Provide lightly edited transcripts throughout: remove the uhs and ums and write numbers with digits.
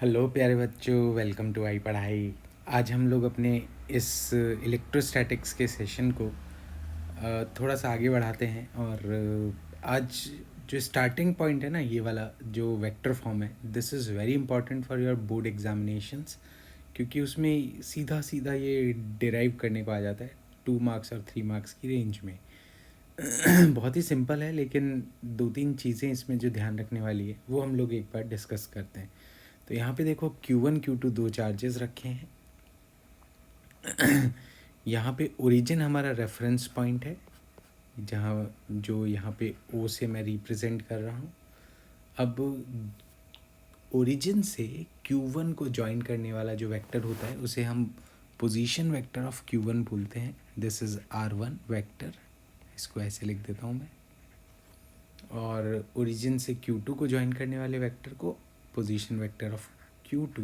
Hello प्यारे बच्चों, welcome to आई पढ़ाई। आज हम लोग अपने इस इलेक्ट्रोस्टैटिक्स के सेशन को थोड़ा सा आगे बढ़ाते हैं। और आज जो स्टार्टिंग पॉइंट है ना, ये वाला जो वेक्टर फॉर्म है, this is very important for your board examinations, क्योंकि उसमें सीधा सीधा ये डिराइव करने को आ जाता है 2 मार्क्स और 3 मार्क्स की रेंज में। बहुत ही सिंपल है, लेकिन 2-3 चीज़ें इसमें जो ध्यान रखने वाली है वो हम लोग एक बार डिस्कस करते हैं। तो यहाँ पे देखो Q1 Q2 दो चार्जेस रखे हैं। यहाँ पे ओरिजिन हमारा रेफरेंस पॉइंट है, जहाँ जो यहाँ पे O से मैं रिप्रेजेंट कर रहा हूँ। अब ओरिजिन से Q1 को ज्वाइन करने वाला जो वेक्टर होता है उसे हम पोजीशन वेक्टर ऑफ Q1 बोलते हैं। दिस इज़ R1 वेक्टर, इसको ऐसे लिख देता हूँ मैं। और ओरिजिन से Q2 को ज्वाइन करने वाले वेक्टर को position vector of Q2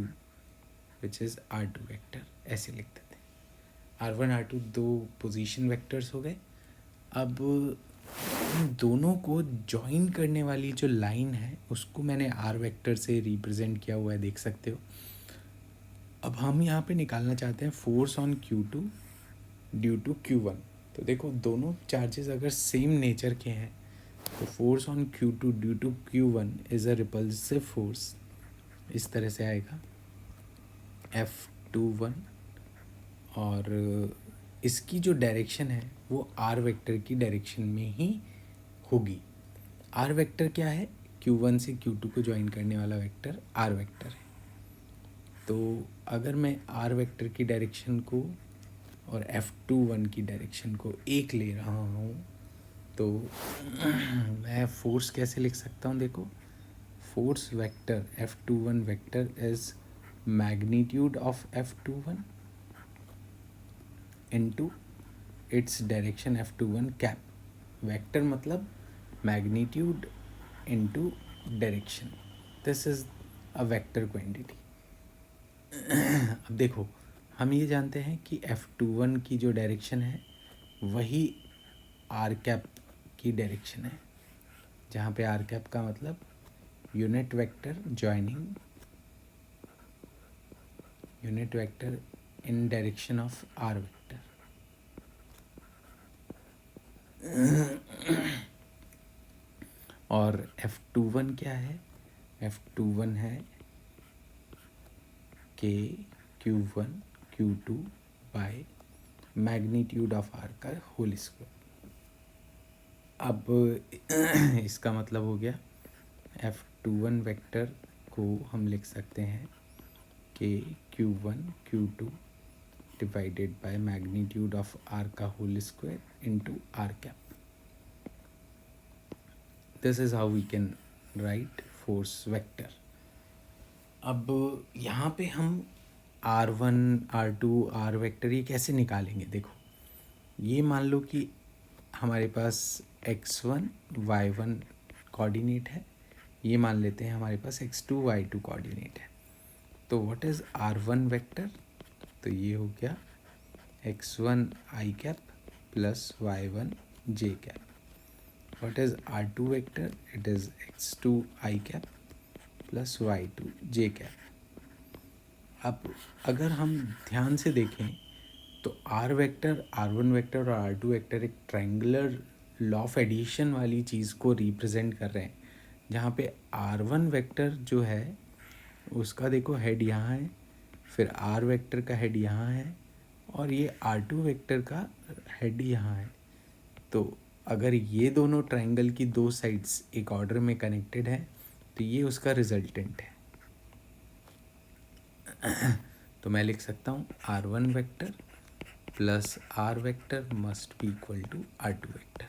which is R2 vector, ऐसे लिख देते हैं। R1 R2 दो पोजीशन वेक्टर्स हो गए। अब इन दोनों को ज्वाइन करने वाली जो लाइन है उसको मैंने R वेक्टर से रिप्रेजेंट किया हुआ है, देख सकते हो। अब हम यहाँ पे निकालना चाहते हैं force on Q2 due to Q1। तो देखो, दोनों चार्जेस अगर सेम नेचर के हैं तो force on Q2 due to Q1 is a repulsive force. इस तरह से आएगा F21, और इसकी जो डायरेक्शन है वो आर वेक्टर की डायरेक्शन में ही होगी। आर वेक्टर क्या है? Q1 से Q2 को ज्वाइन करने वाला वेक्टर आर वेक्टर है। तो अगर मैं आर वेक्टर की डायरेक्शन को और F21 की डायरेक्शन को एक ले रहा हूँ तो मैं फोर्स कैसे लिख सकता हूँ? देखो, force vector F21 vector is magnitude of F21 into its direction F21 cap. Vector मतलब magnitude into direction, this is a vector quantity. अब देखो, हम ये जानते हैं कि F21 की जो डायरेक्शन है वही आर कैप की डायरेक्शन है, जहाँ पे आर कैप का मतलब unit vector joining unit vector in direction of R vector. और F21 क्या है? F21 है K Q1 Q2 by magnitude of are का होल स्क्वायर। अब इसका मतलब हो गया F21 वेक्टर को हम लिख सकते हैं K Q1 Q2 divided by magnitude of are का whole square into r cap. This is how we can write force vector. अब यहाँ पे हम R1 R2 R वेक्टर ये कैसे निकालेंगे? देखो, ये मान लो कि हमारे पास x1 y1 कोऑर्डिनेट है, ये मान लेते हैं हमारे पास x2 y2 कोऑर्डिनेट है। तो व्हाट इज़ R1 वेक्टर? तो ये हो गया x1 i cap plus y1 j cap. What is R2 vector? It is x2 i cap plus y2 j cap. अब अगर हम ध्यान से देखें तो आर वेक्टर, R1 वेक्टर और R2 वेक्टर एक ट्रायंगुलर लॉ ऑफ एडिशन वाली चीज़ को रिप्रेजेंट कर रहे हैं, जहाँ पे R1 वेक्टर जो है उसका देखो हेड यहाँ है, फिर R वेक्टर का हेड यहाँ है, और ये R2 वेक्टर का हेड यहाँ है। तो अगर ये दोनों ट्रायंगल की दो साइड्स एक ऑर्डर में कनेक्टेड है तो ये उसका रिजल्टेंट है। तो मैं लिख सकता हूँ R1 vector plus r vector must be equal to R2 vector.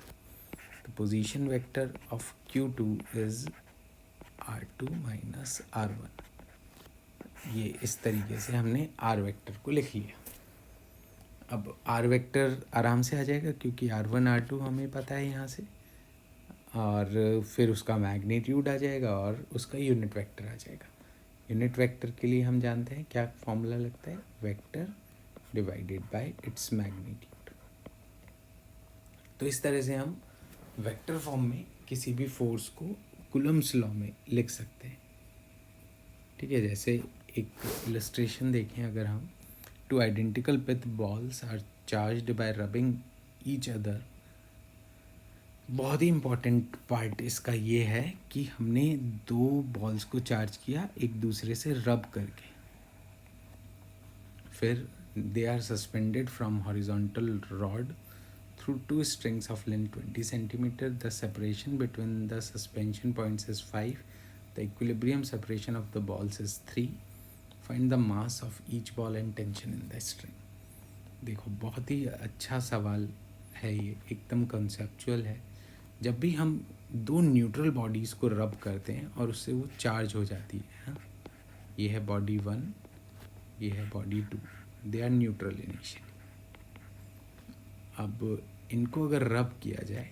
तो position vector of Q2 is R2 minus R1। ये इस तरीके से हमने आर वेक्टर को लिख लिया। अब आर वेक्टर आराम से आ जाएगा क्योंकि R1 R2 हमें पता है यहाँ से, और फिर उसका मैग्नीट्यूड आ जाएगा और उसका यूनिट वेक्टर आ जाएगा। यूनिट वेक्टर के लिए हम जानते हैं क्या फॉर्मूला लगता है? Vector divided by its magnitude. तो इस तरह से हम वेक्टर फॉर्म में किसी भी फोर्स को कूलम्ब्स लॉ में लिख सकते हैं। ठीक है, जैसे एक इलस्ट्रेशन देखें अगर हम, two identical pith balls are charged by rubbing each other. बहुत ही इम्पॉर्टेंट पार्ट इसका ये है कि हमने दो बॉल्स को चार्ज किया एक दूसरे से रब करके, फिर they are suspended from horizontal rod through two strings of length 20 centimeter. The separation between the suspension points is 5. The equilibrium separation of the balls is 3. Find the mass of each ball and tension in the string. देखो बहुत ही अच्छा सवाल है ये, एकदम conceptual है। जब भी हम दो न्यूट्रल बॉडीज़ को रब करते हैं और उससे वो चार्ज हो जाती है, हाँ, ये है बॉडी 1, ये है body 2, they are neutral initially. अब इनको अगर रब किया जाए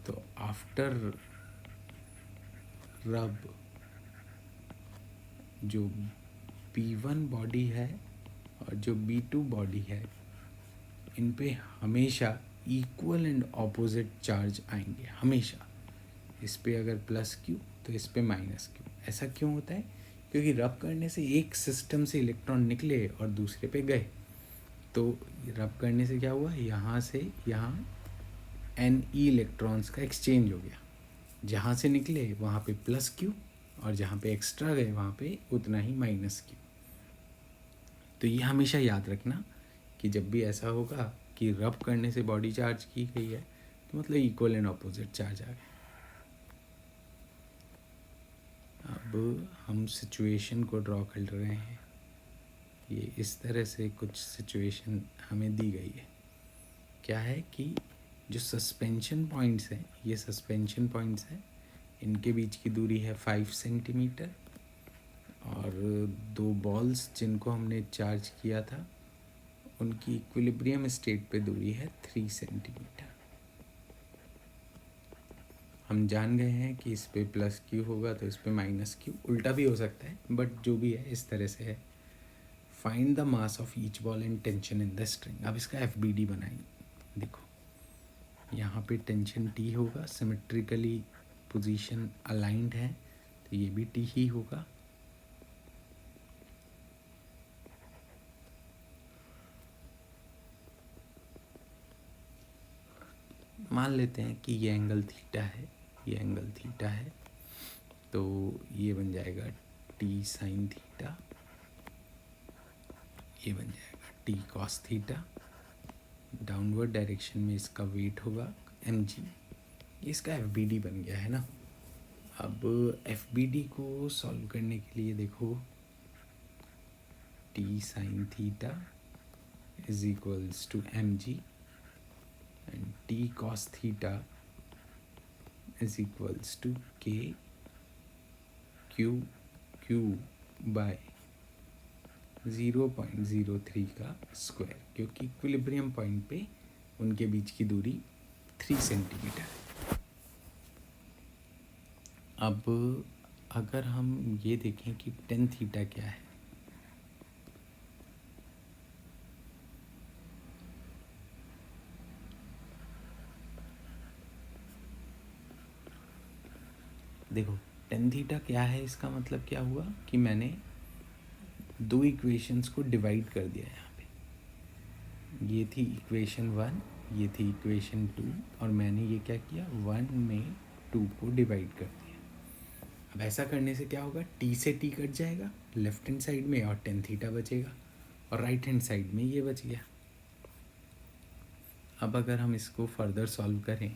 तो आफ्टर रब जो B1 बॉडी है और जो B2 बॉडी है, इन पे हमेशा इक्वल एंड ऑपोजिट चार्ज आएंगे हमेशा। इस पे अगर प्लस क्यू तो इस पे माइनस क्यू। ऐसा क्यों होता है? क्योंकि रब करने से एक सिस्टम से इलेक्ट्रॉन निकले और दूसरे पे गए, तो रब करने से क्या हुआ, यहाँ से यहाँ Ne इलेक्ट्रॉन्स का एक्सचेंज हो गया। जहाँ से निकले वहाँ पे प्लस क्यू और जहाँ पे एक्स्ट्रा गए वहाँ पे उतना ही माइनस क्यू। तो ये हमेशा याद रखना कि जब भी ऐसा होगा कि रब करने से बॉडी चार्ज की गई है तो मतलब इक्वल एंड ऑपोजिट चार्ज आ गया। अब हम सिचुएशन को ड्रॉ कर रहे हैं। ये इस तरह से कुछ सिचुएशन हमें दी गई है। क्या है कि जो सस्पेंशन पॉइंट्स हैं, ये सस्पेंशन पॉइंट्स हैं, इनके बीच की दूरी है 5 सेंटीमीटर और दो बॉल्स जिनको हमने चार्ज किया था उनकी इक्विलिब्रियम स्टेट पे दूरी है 3 सेंटीमीटर। हम जान गए हैं कि इस पे प्लस क्यू होगा तो इस पे माइनस क्यू, उल्टा भी हो सकता है, बट जो भी है इस तरह से है। Find the mass of each ball and tension in the string. अब इसका FBD बनाएंगे। देखो यहाँ पे टेंशन T होगा, सिमेट्रिकली पोजीशन अलाइंड है तो ये भी T ही होगा। मान लेते हैं कि ये एंगल थीटा है, ये एंगल थीटा है, तो ये बन जाएगा T साइन थीटा, ये बन जाएगा T cos theta. Downward direction में इसका वेट होगा mg। इसका FBD बन गया है ना। अब FBD को सॉल्व करने के लिए देखो T sine theta is equals to mg and T cos theta is equals to K Q by 0.03 का स्क्वायर, क्योंकि इक्विलिब्रियम पॉइंट पे उनके बीच की दूरी 3 सेंटीमीटर है। अब अगर हम ये देखें कि टेन थीटा क्या है, देखो टेन थीटा क्या है, इसका मतलब क्या हुआ कि मैंने दो इक्वेशंस को डिवाइड कर दिया। यहाँ पे ये थी इक्वेशन 1, ये थी इक्वेशन 2 और मैंने ये क्या किया, 1 में 2 को डिवाइड कर दिया। अब ऐसा करने से क्या होगा, T से T कट जाएगा लेफ्ट हैंड साइड में और टेन थीटा बचेगा और राइट हैंड साइड में ये बच गया। अब अगर हम इसको फर्दर सॉल्व करें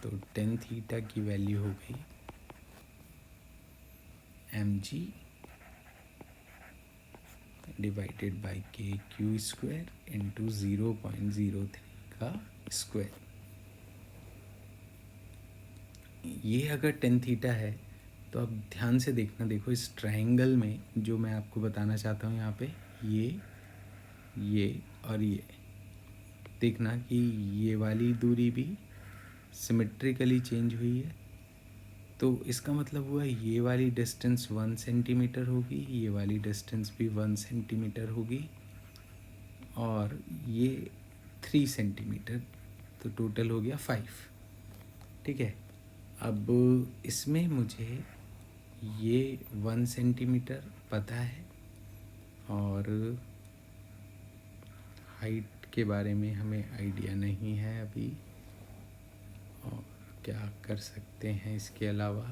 तो टेन थीटा की वैल्यू हो गई mg divided by KQ square into 0.03 का स्क्वायर। ये अगर टेन थीटा है तो अब ध्यान से देखना, देखो इस ट्रायंगल में जो मैं आपको बताना चाहता हूँ यहाँ पे ये और ये देखना कि ये वाली दूरी भी सिमेट्रिकली चेंज हुई है। तो इसका मतलब हुआ ये वाली डिस्टेंस 1 सेंटीमीटर होगी, ये वाली डिस्टेंस भी 1 सेंटीमीटर होगी और ये 3 सेंटीमीटर, तो टोटल हो गया 5। ठीक है, अब इसमें मुझे ये 1 सेंटीमीटर पता है और हाइट के बारे में हमें आइडिया नहीं है अभी। और क्या कर सकते हैं इसके अलावा,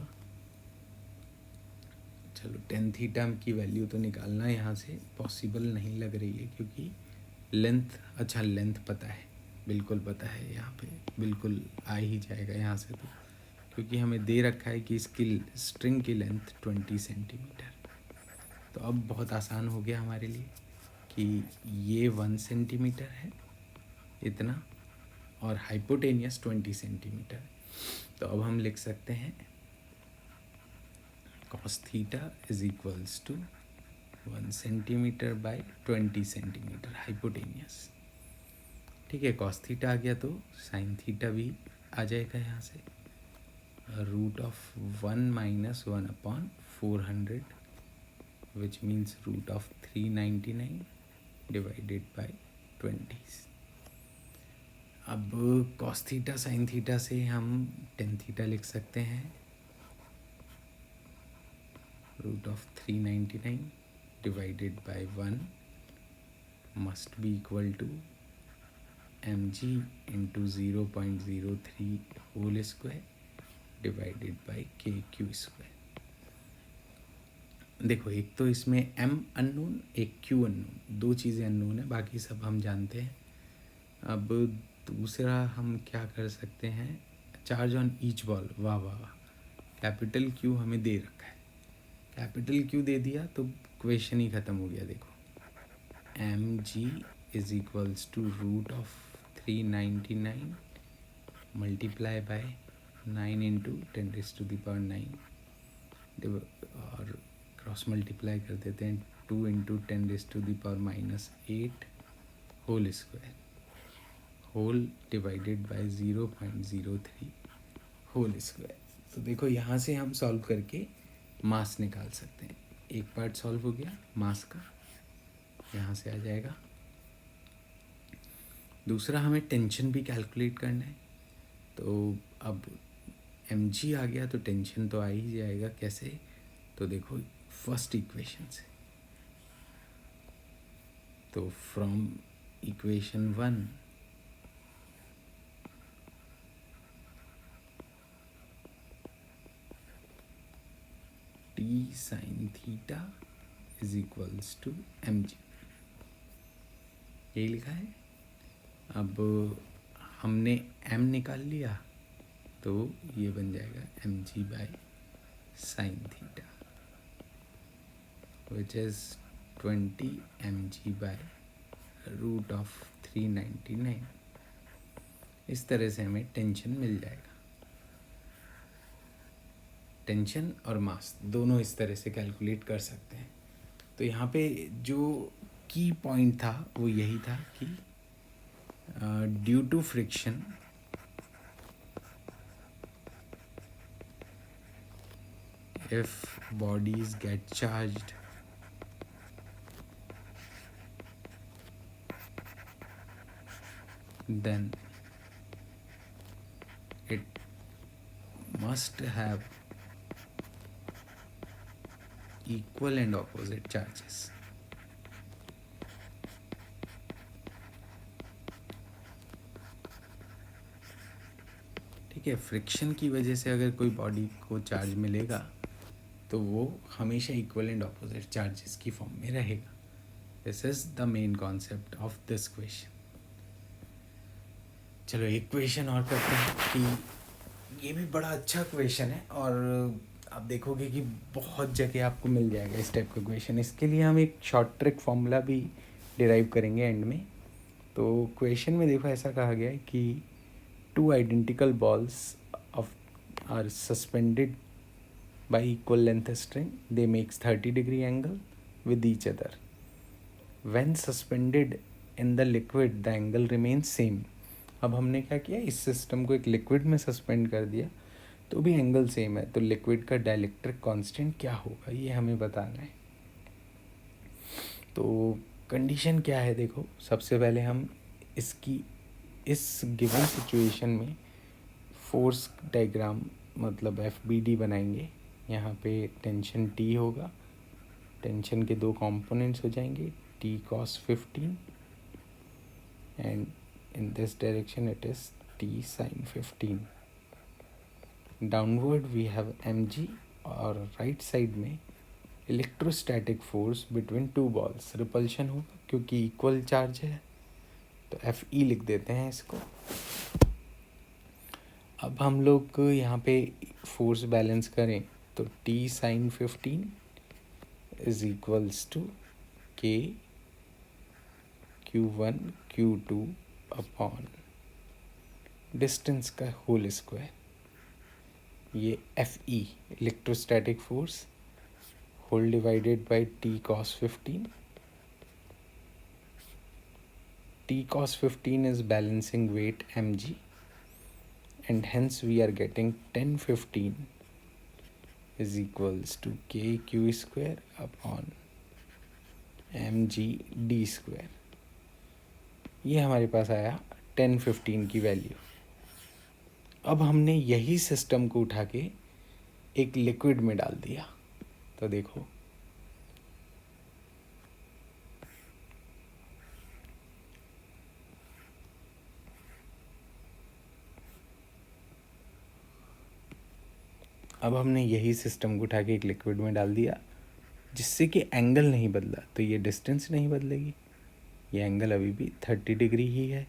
चलो टेन थीटा की वैल्यू तो निकालना यहाँ से पॉसिबल नहीं लग रही है, क्योंकि लेंथ, अच्छा लेंथ पता है, बिल्कुल पता है, यहाँ पे बिल्कुल आ ही जाएगा यहाँ से तो, क्योंकि हमें दे रखा है कि इसकी स्ट्रिंग की लेंथ 20 सेंटीमीटर। तो अब बहुत आसान हो गया हमारे लिए कि ये 1 सेंटीमीटर है इतना, और हाइपोटेनियस 20 सेंटीमीटर। तो अब हम लिख सकते हैं cos theta is equals to 1 centimetre by 20 centimetre hypotenuse. ठीक है, cos थीटा आ गया तो sin थीटा भी आ जाएगा यहाँ से, root of 1 minus 1 upon 400 which means root of 399 divided by 20। अब cos थीटा sin थीटा से हम tan थीटा लिख सकते हैं, root of 399 divided by 1 must be equal to mg into 0.03 whole square divided by KQ square. देखो एक तो इसमें m अननोन, एक q अननोन, दो चीज़ें अननोन है, बाकी सब हम जानते हैं। अब दूसरा हम क्या कर सकते हैं, चार्ज ऑन ईच बॉल, वाह वाह वाह, कैपिटल Q हमें दे रखा है, कैपिटल Q दे दिया तो क्वेश्चन ही ख़त्म हो गया। देखो mg is equals to root of 399 multiply by 9 into 10⁻⁹ और क्रॉस मल्टीप्लाई कर देते हैं 2 into 10⁻⁻8 whole square, whole divided by 0.03 whole square. तो देखो यहाँ से हम सॉल्व करके मास निकाल सकते हैं। एक पार्ट सॉल्व हो गया मास का, यहाँ से आ जाएगा। दूसरा हमें टेंशन भी कैलकुलेट करना है, तो अब mg आ गया तो टेंशन तो आ ही जाएगा। कैसे, तो देखो फर्स्ट इक्वेशन से, तो from equation 1 t sin theta is equals to mg, यही लिखा है। अब हमने m निकाल लिया तो ये बन जाएगा mg by sine theta which is 20 mg by root of 399। इस तरह से हमें टेंशन मिल जाएगा। टेंशन और मास दोनों इस तरह से कैलकुलेट कर सकते हैं। तो यहाँ पे जो की पॉइंट था वो यही था कि due to friction if bodies get charged then it must have equal and opposite charges। ठीक है, फ्रिक्शन की वजह से अगर कोई बॉडी को चार्ज मिलेगा तो वो हमेशा इक्वल एंड ऑपोजिट चार्जेस की फॉर्म में रहेगा। This is the main concept of this question. चलो एक क्वेश्चन और करते हैं कि ये भी बड़ा अच्छा क्वेश्चन है और आप देखोगे कि बहुत जगह आपको मिल जाएगा इस टाइप का क्वेश्चन। इसके लिए हम एक शॉर्ट ट्रिक फॉर्मूला भी डिराइव करेंगे एंड में। तो क्वेश्चन में देखो ऐसा कहा गया है कि 2 identical balls of are suspended by equal length string, they makes 30-degree angle with each other. When suspended in the liquid, the angle remains same। अब हमने क्या किया, इस सिस्टम को एक लिक्विड में सस्पेंड कर दिया तो भी एंगल सेम है, तो लिक्विड का डाइलेक्ट्रिक कांस्टेंट क्या होगा ये हमें बताना है। तो कंडीशन क्या है, देखो सबसे पहले हम इसकी इस गिवन सिचुएशन में फोर्स डायग्राम मतलब FBD बनाएंगे यहाँ पे टेंशन टी होगा, टेंशन के दो कंपोनेंट्स हो जाएंगे, T cos 15 and in this direction it is T sine 15. Downward we have M G, और राइट साइड में electrostatic force between two balls, repulsion होगा क्योंकि इक्वल चार्ज है, तो एफ ई लिख देते हैं इसको. अब हम लोग यहाँ पे फोर्स बैलेंस करें तो T sine 15 is equals to K Q1 Q2 upon distance का होल स्क्वायर. ये F E electrostatic force whole divided by T cos 15. T cos 15 is balancing weight mg, and hence we are getting 1015 is equals to kq square upon mg d square. ये हमारे पास आया 1015 की value. अब हमने यही system को उठा के एक लिक्विड में डाल दिया, तो देखो अब हमने यही सिस्टम को उठा के एक लिक्विड में डाल दिया, जिससे कि एंगल नहीं बदला, तो ये डिस्टेंस नहीं बदलेगी, ये एंगल अभी भी 30 डिग्री ही है.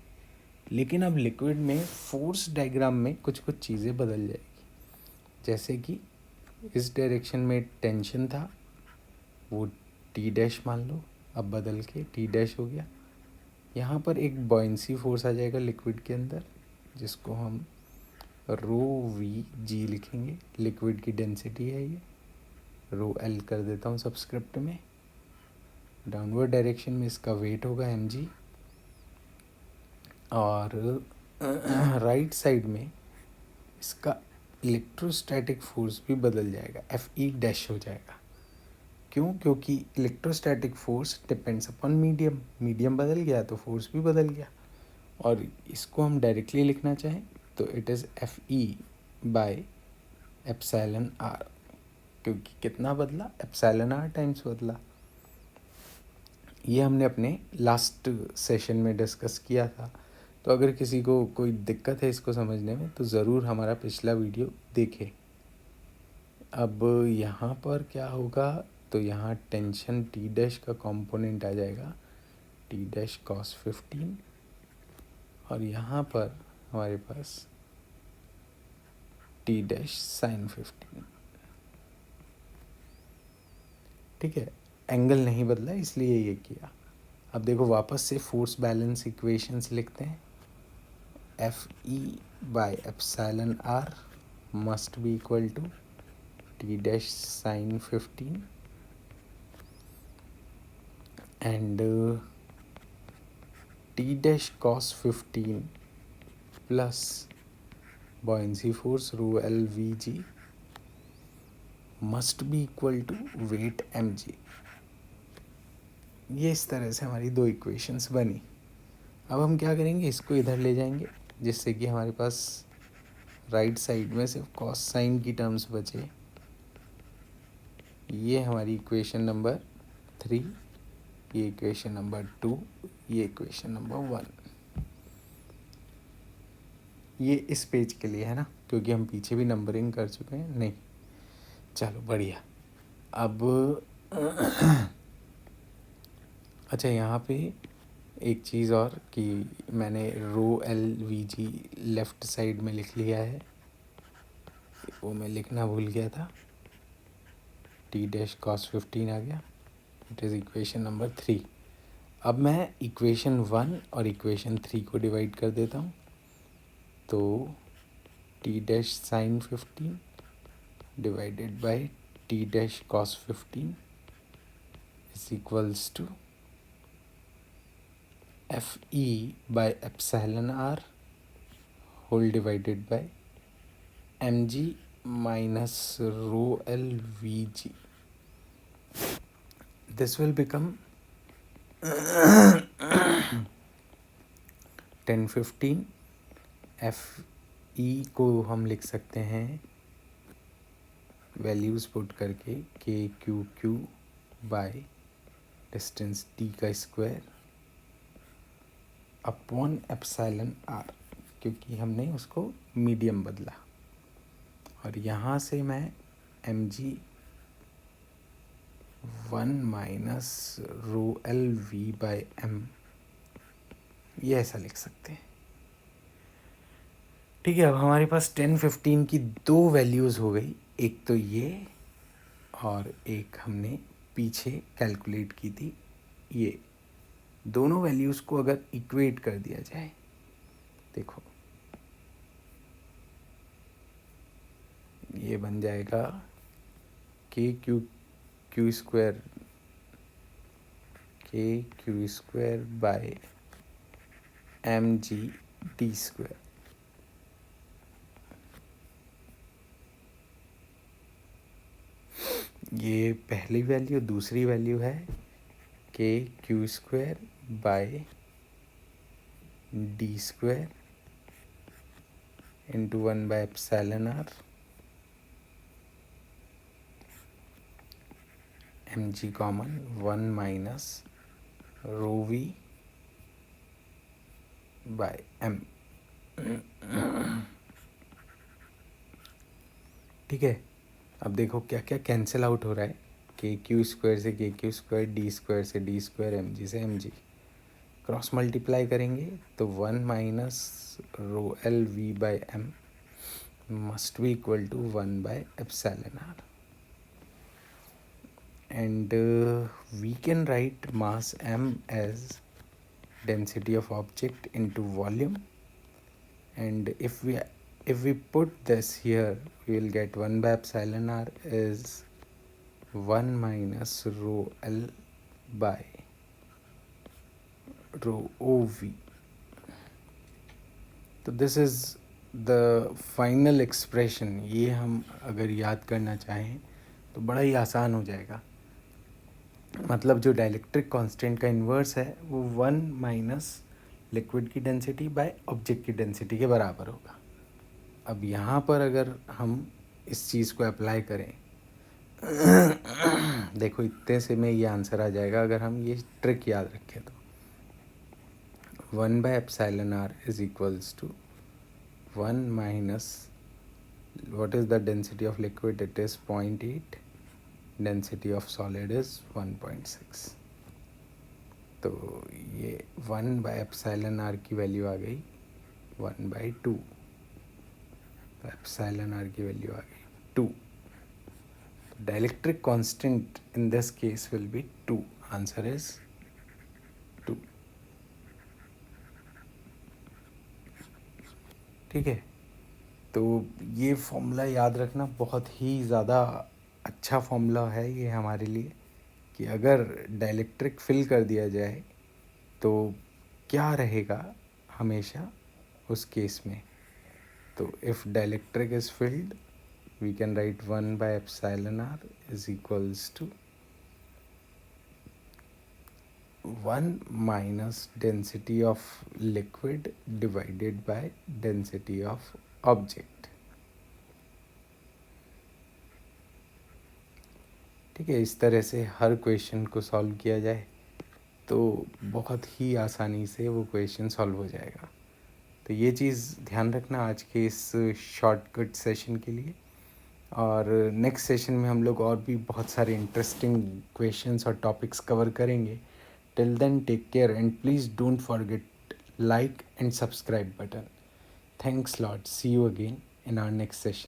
लेकिन अब लिक्विड में फोर्स डायग्राम में कुछ कुछ चीज़ें बदल जाएगी. जैसे कि इस डायरेक्शन में टेंशन था, वो टी डैश मान लो, अब बदल के टी डैश हो गया. यहाँ पर एक बॉयंसी फोर्स आ जाएगा लिक्विड के अंदर, जिसको हम रो वी जी लिखेंगे. लिक्विड की डेंसिटी है ये, रो एल कर देता हूँ सबस्क्रिप्ट में. डाउनवर्ड डायरेक्शन में इसका वेट होगा एम जी, और राइट साइड में इसका इलेक्ट्रोस्टैटिक फोर्स भी बदल जाएगा, एफ ई डैश हो जाएगा. क्यों? क्योंकि electrostatic force depends upon medium. Medium बदल गया तो फोर्स भी बदल गया. और इसको हम डायरेक्टली लिखना चाहें तो it is F E by epsilon R, क्योंकि कितना बदला, एप्सिलॉन आर टाइम्स बदला. ये हमने अपने लास्ट सेशन में डिस्कस किया था. तो अगर किसी को कोई दिक्कत है इसको समझने में तो ज़रूर हमारा पिछला वीडियो देखें. अब यहाँ पर क्या होगा, तो यहाँ टेंशन टी डैश का कंपोनेंट आ जाएगा टी डैश कॉस 15, और यहाँ पर हमारे पास टी डैश साइन 15. ठीक है, एंगल नहीं बदला इसलिए ये किया. अब देखो वापस से फोर्स बैलेंस इक्वेशंस लिखते हैं. F E by epsilon R must be equal to T dash sine 15 and T dash cos 15 plus buoyancy force rho L V G must be equal to weight M G. ये इस तरह से हमारी दो equations बनी. अब हम क्या करेंगे, इसको इधर ले जाएंगे, जिससे कि हमारे पास राइट साइड में सिर्फ कॉस साइन की टर्म्स बचे. ये हमारी इक्वेशन नंबर 3, ये इक्वेशन नंबर 2, ये इक्वेशन नंबर 1. ये इस पेज के लिए है ना, क्योंकि हम पीछे भी नंबरिंग कर चुके हैं. नहीं, चलो बढ़िया. अब अच्छा, यहाँ पे एक चीज़ और कि मैंने रो एल वी जी लेफ़्ट साइड में लिख लिया है, वो मैं लिखना भूल गया था. टी डैश कॉस 15 आ गया. It is equation number 3. अब मैं इक्वेशन 1 और इक्वेशन 3 को डिवाइड कर देता हूँ. तो T dash sine 15 divided by T dash cos 15 is equals to F E by epsilon R whole divided by M G minus rho L V G. This will become 1015. F E को हम लिख सकते हैं values put करके K Q Q by distance T का square upon epsilon R, क्योंकि हमने उसको मीडियम बदला। और यहाँ से मैं M G 1 minus rho L V by M, ये ऐसा लिख सकते हैं। ठीक है, अब हमारे पास 10, 15 की दो वैल्यूज़ हो गई, एक तो ये और एक हमने पीछे कैलकुलेट की थी ये। दोनों वैल्यूज़ को अगर इक्वेट कर दिया जाए, देखो ये बन जाएगा K Q Q square by M G T square. ये पहली वैल्यू, दूसरी वैल्यू है K Q square by D square into 1 by epsilon R M G common 1 minus rho V by M. ठीक है, अब देखो क्या क्या कैंसिल आउट हो रहा है। के क्यू स्क्वायर से K Q square, D square से डी स्क्वायर, एम जी से एम जी। क्रॉस मल्टीप्लाई करेंगे तो 1 minus rho L V by M must be equal to 1 by epsilon r, and we can write mass m as density of object into volume, and if we put this here, we will get 1 by epsilon r is 1 minus rho l by rho ov। तो this is the final expression. ये हम अगर याद करना चाहें तो बड़ा ही आसान हो जाएगा। मतलब जो डाइलेक्ट्रिक कांस्टेंट का इन्वर्स है वो 1 माइनस लिक्विड की डेंसिटी बाय ऑब्जेक्ट की डेंसिटी के बराबर होगा। अब यहाँ पर अगर हम इस चीज़ को अप्लाई करें, देखो इतने से में ये आंसर आ जाएगा अगर हम ये ट्रिक याद रखें तो। 1 by epsilon R is equals to 1 minus what is the density of liquid, it is 0.8, density of solid is 1.6। तो ये 1 by epsilon r की वैल्यू आ गई 1/2, तो एप्सिलॉन r की वैल्यू आ गई 2। Dielectric constant in this case will be 2, answer is 2। ठीक है, तो ये फॉर्मूला याद रखना बहुत ही ज़्यादा अच्छा फॉर्मूला है ये हमारे लिए, कि अगर डाइलेक्ट्रिक फिल कर दिया जाए तो क्या रहेगा हमेशा उस केस में। तो if dielectric is filled we can write 1 by epsilon R is equals to 1 minus density of liquid divided by density of object। ठीक है, इस तरह से हर क्वेश्चन को सॉल्व किया जाए तो बहुत ही आसानी से वो क्वेश्चन सॉल्व हो जाएगा। तो ये चीज़ ध्यान रखना आज के इस शॉर्टकट सेशन के लिए। और नेक्स्ट सेशन में हम लोग और भी बहुत सारे इंटरेस्टिंग क्वेश्चंस और टॉपिक्स कवर करेंगे। Till then, take care and please don't forget like and subscribe button. Thanks lot. See you again in our next session.